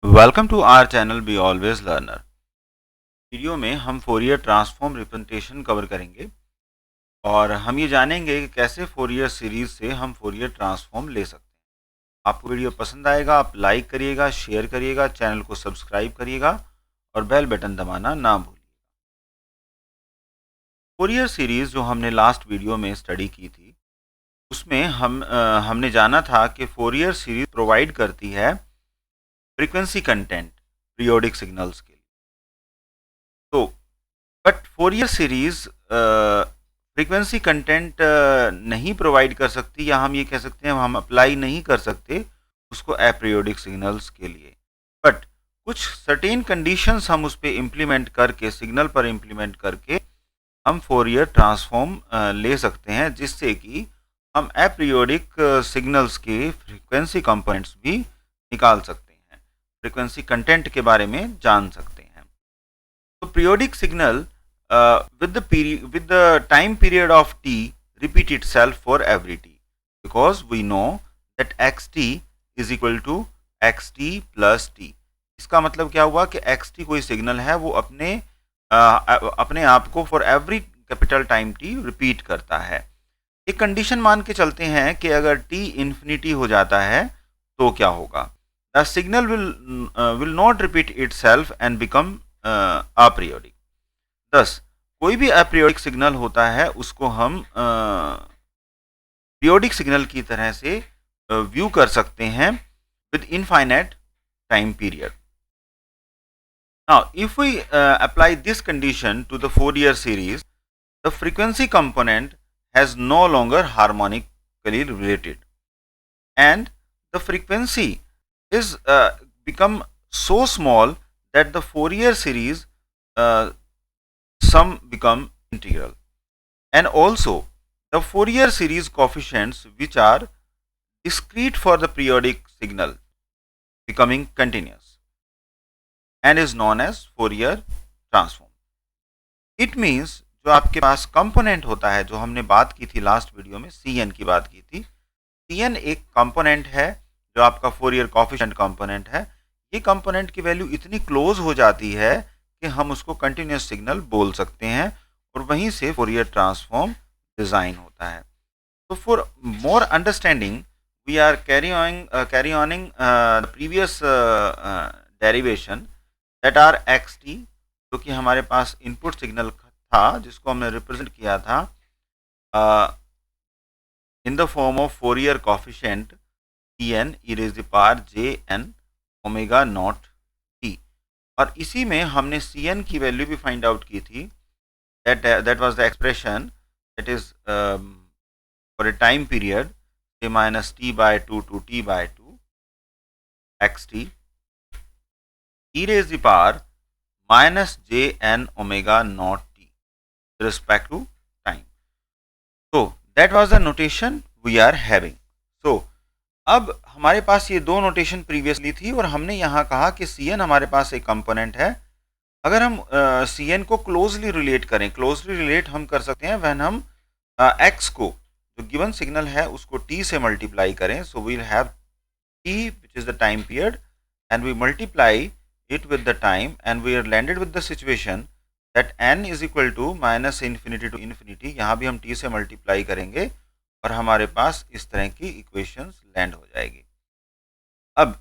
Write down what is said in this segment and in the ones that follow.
Welcome to our channel be always learner. Video में हम Fourier transform representation cover करेंगे और हम ये जानेंगे कि कैसे फोरियर सीरीज से हम फोरियर ट्रांसफॉर्म ले सकते हैं। आपको वीडियो पसंद आएगा, आप लाइक करिएगा, शेयर करिएगा, चैनल को सब्सक्राइब करिएगा और बेल बटन दबाना ना भूलिए। फोरियर सीरीज जो हमने लास्ट वीडियो में स्टडी की थी उसमें हमने जाना था कि फोरियर सीरीज प्रोवाइड करती है फ्रीक्वेंसी कंटेंट पीरियोडिक सिग्नल्स के लिए। तो but Fourier series frequency content नहीं प्रोवाइड कर सकती, या हम ये कह सकते हैं हम अप्लाई नहीं कर सकते उसको एपीरियोडिक सिग्नल्स के लिए। बट कुछ सर्टेन कंडीशंस हम उस पर इम्प्लीमेंट करके, सिग्नल पर इम्प्लीमेंट करके हम फोरियर ट्रांसफॉर्म ले सकते हैं, जिससे कि हम एपीरियोडिक सिग्नल्स के फ्रीक्वेंसी कंपोनेंट्स भी निकाल सकते हैं, फ्रीक्वेंसी कंटेंट के बारे में जान सकते हैं। तो periodic signal with the time period of t repeat itself for every t, because we know that xt is equal to xt plus t। इसका मतलब क्या हुआ कि xt कोई सिग्नल है, वो अपने आप को for every capital time t repeat करता है। एक कंडीशन मान के चलते हैं कि अगर t इन्फिनिटी हो जाता है तो क्या होगा? The signal will not repeat itself and become aperiodic. दस कोई भी अपीरियोडिक सिग्नल होता है उसको हम पीरियोडिक सिग्नल की तरह से व्यू कर सकते हैं with infinite time period. Now if we apply this condition to the Fourier series, the frequency component has no longer harmonically related and the frequency is become so small that the Fourier series sum become integral, and also the Fourier series coefficients which are discrete for the periodic signal becoming continuous and is known as Fourier transform। It means जो आपके पास component होता है, जो हमने बात की थी last video में, Cn की बात की थी, Cn एक कंपोनेंट है जो आपका फोरियर कोफिशिएंट कंपोनेंट है। ये कंपोनेंट की वैल्यू इतनी क्लोज हो जाती है कि हम उसको कंटिन्यूस सिग्नल बोल सकते हैं, और वहीं से फोरियर ट्रांसफॉर्म डिजाइन होता है। तो for more understanding we are carry onning previous derivation that are xt, जो कि हमारे पास इनपुट सिग्नल था जिसको हमने रिप्रेजेंट किया था in the form of Fourier coefficient Cn e raised to the power jn omega naught t, और इसी में हमने Cn की वैल्यू भी फाइंड आउट की थी। that was the expression that is for a time period a minus t by 2 to t by 2 xt e raised to the power minus jn omega naught t with respect to time। So that was the notation we are having। So अब हमारे पास ये दो notation previously थी, और हमने यहाँ कहा कि Cn हमारे पास एक कंपोनेंट है। अगर हम Cn को क्लोजली रिलेट करें, क्लोजली रिलेट हम कर सकते हैं व्हेन हम x को, जो गिवन सिग्नल है, उसको t से मल्टीप्लाई करें। So we will have t which is the time period and we multiply it with the time, and we are landed with the situation that n is equal to minus infinity to infinity. यहाँ भी हम t से multiply करेंगे और हमारे पास इस तरह की इक्वेशंस लैंड हो जाएगी। अब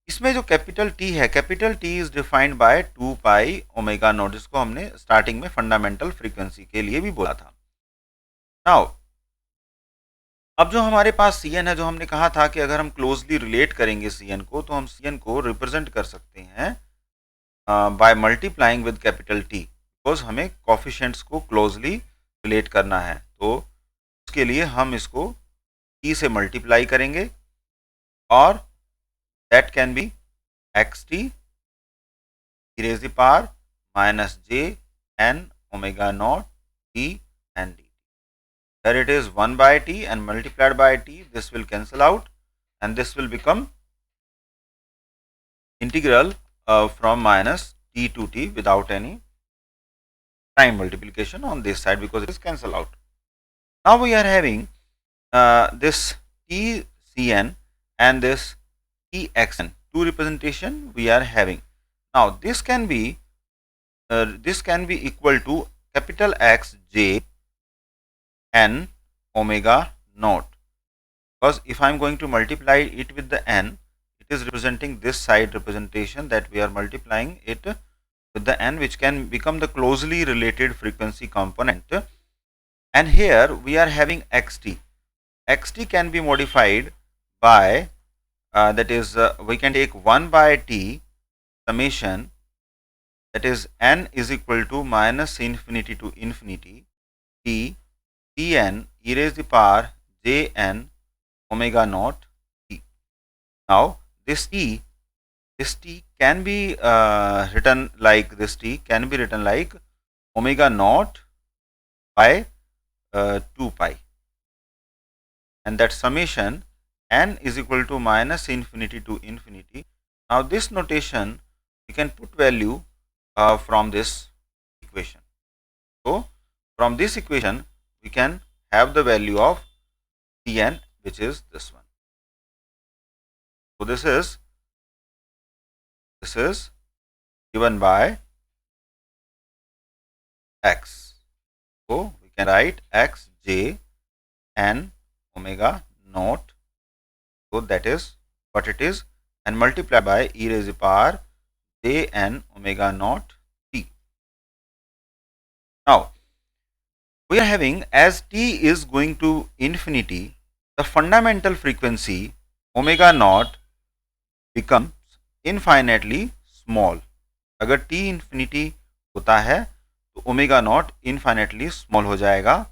इसमें जो कैपिटल T है, capital T is defined by 2 pi omega naught, जिसको हमने स्टार्टिंग में फंडामेंटल फ्रीक्वेंसी के लिए भी बोला था। नाउ अब जो हमारे पास Cn है, जो हमने कहा था कि अगर हम क्लोजली रिलेट करेंगे Cn को, तो हम Cn को रिप्रेजेंट कर सकते हैं by multiplying with capital T, because हमें कोफिशिएंट्स को क्लोजली रिलेट करना है। तो उसके लिए हम इसको t से मल्टीप्लाई करेंगे, और that can be xt e raised to the power minus j n omega naught t and dt। There it is 1 by t and multiplied by t, this will cancel out and this will become integral from minus t to t without any time multiplication on this side, because it is cancel out। Now we are having this Tcn and this Txn, two representation we are having. Now this can be equal to capital X j n omega naught, because if I am going to multiply it with the n, it is representing this side representation that we are multiplying it with the n, which can become the closely related frequency component. And here we are having xt. Xt can be modified by that is we can take 1 by t summation, that is n is equal to minus infinity to infinity t tn e raised to the power jn omega naught t. Now this t can be written like omega naught by 2 pi, and that summation n is equal to minus infinity to infinity. Now this notation we can put value from this equation. So from this equation we can have the value of Tn, which is this one. So this is given by x. So we can write x j n omega naught. So that is what it is, and multiply by e raised to the power j n omega naught t. Now we are having, as t is going to infinity, the fundamental frequency omega naught becomes infinitely small. अगर t infinity होता है तो omega naught infinitely small हो जाएगा.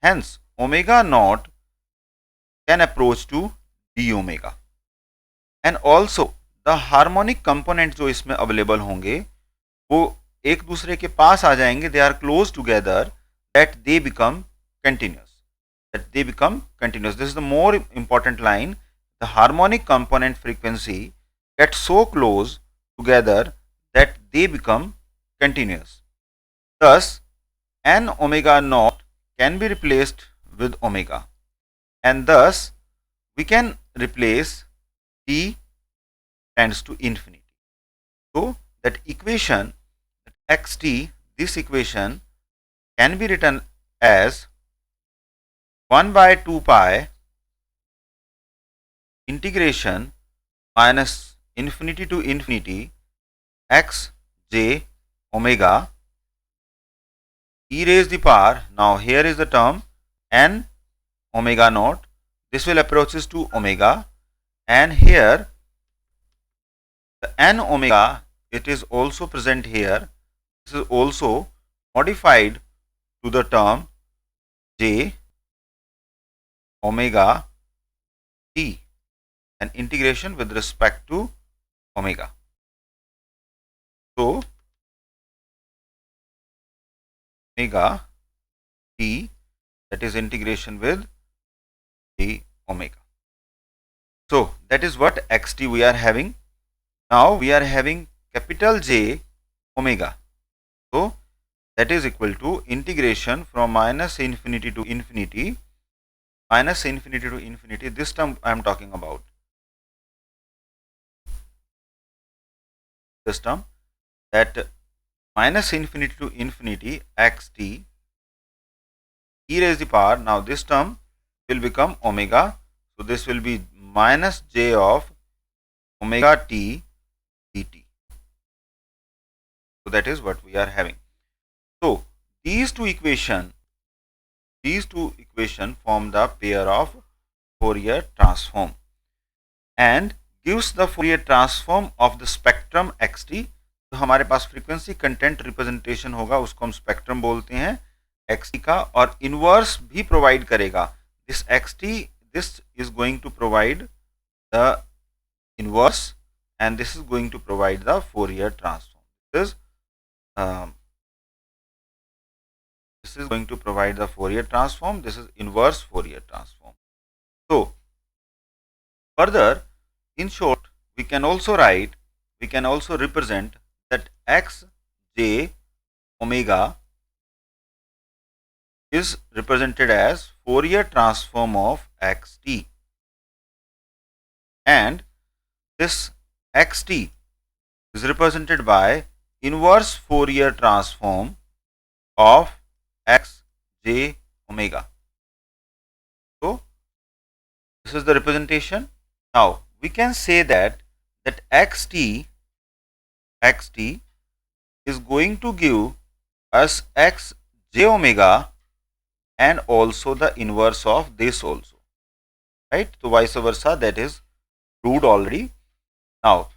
Hence omega naught can approach to d omega, and also the harmonic component जो इसमें available होंगे वो एक दूसरे के पास आ जाएंगे. They are close together that they become continuous. This is the more important line. The harmonic component frequency get so close together that they become continuous. Thus n omega naught can be replaced with omega, and thus we can replace t tends to infinity. So that equation xt, this equation can be written as 1 by 2 pi integration minus infinity to infinity x j omega e raised to the power, now here is the term n omega naught, this will approaches to omega, and here the n omega, it is also present here, this is also modified to the term j omega t, and integration with respect to omega. So omega t, that is integration with the omega. So that is what xt we are having. Now we are having capital J omega. So that is equal to integration from minus infinity to infinity, this term I am talking about, this term, that minus infinity to infinity xt e raised to the power, now this term will become omega, so this will be minus j of omega t dt. So that is what we are having. So these two equation form the pair of Fourier transform and gives the Fourier transform of the spectrum xt. तो हमारे पास frequency content representation होगा, उसको हम spectrum बोलते हैं xt का, और inverse भी प्रोवाइड करेगा. This xt, this is going to provide the inverse, and this is going to provide the Fourier transform. This is going to provide the Fourier transform. This is inverse Fourier transform. So further, in short, we can also represent that x j omega is represented as Fourier transform of xt, and this xt is represented by inverse Fourier transform of x j omega. So this is the representation. Now we can say that xt is going to give us x j omega and also the inverse of this also, right? So vice versa, that is proved already. Now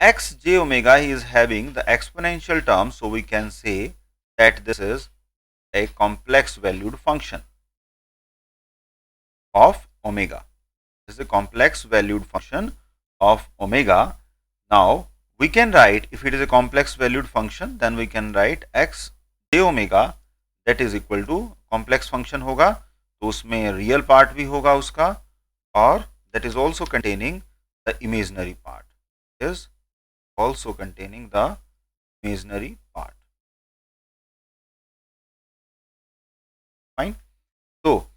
x j omega is having the exponential term, so we can say that this is a complex valued function of omega. This is a complex valued function of omega. Now we can write, if it is a complex valued function, then we can write x j omega that is equal to complex function होगा तो उसमें real part भी होगा उसका, और that is also containing the imaginary part, is also containing the imaginary part. Fine. So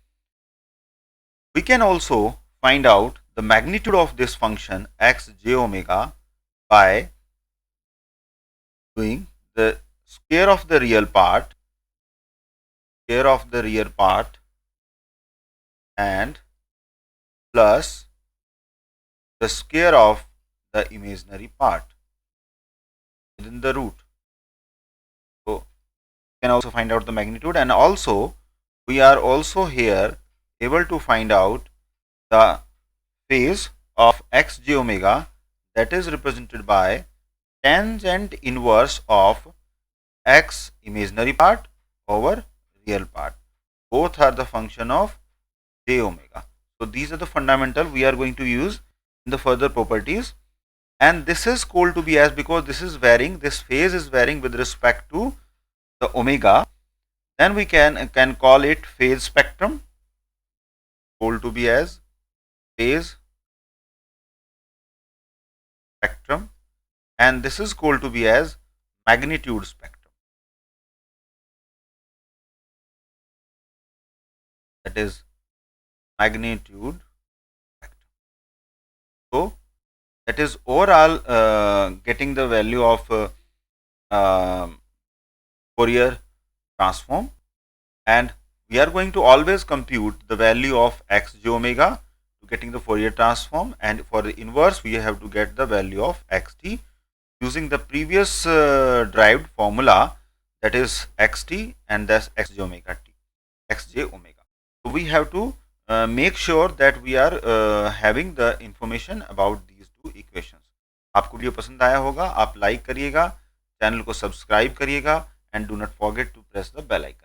we can also find out the magnitude of this function x j omega by doing the square of the real part, and plus the square of the imaginary part within the root. So we can also find out the magnitude, and also we are also here able to find out the phase of x j omega, that is represented by tangent inverse of x imaginary part over real part. Both are the function of j omega. So these are the fundamental we are going to use in the further properties, and this is called to be as, because this is varying, this phase is varying with respect to the omega, then we can call it phase spectrum, called to be as phase spectrum, and this is called to be as magnitude spectrum, that is magnitude spectrum. So that is overall getting the value of Fourier transform, and we are going to always compute the value of x j omega to getting the Fourier transform, and for the inverse we have to get the value of xt using the previous derived formula, that is xt and thus x j omega t, x j omega. So we have to make sure that we are having the information about these two equations. आपको video पसंद आया होगा, आप like करिएगा, channel को subscribe करिएगा, and do not forget to press the bell icon.